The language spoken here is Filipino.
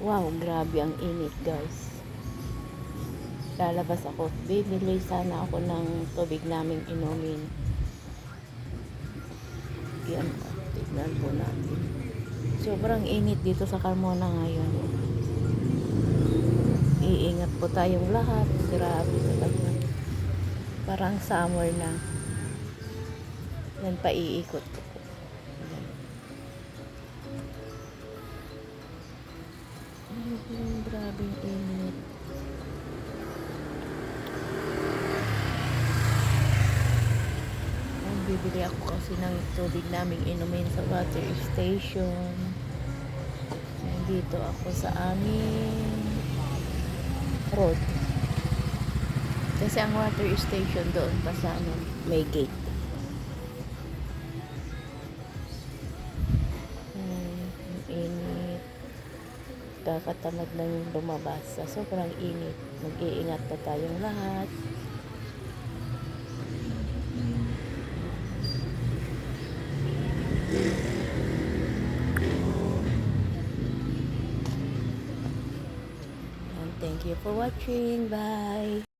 Wow, grabe ang init guys. Lalabas ako. Bibili sana ako ng tubig naming inumin. Yan, tignan po natin. Sobrang init dito sa Carmona ngayon. Iingat po tayong lahat. Grabe talaga. Parang summer na. Yan, paiikot ko po. Yan. Grabe yung init. Bibili ako kasi ng tubig naming inumin sa water station. Nandito ako sa aming road. Kasi ang water station doon pa sa may gate. Ang init. Kakatamad na yung lumabas sa sobrang init. Mag-iingat pa tayong lahat. Thank you for watching. Bye.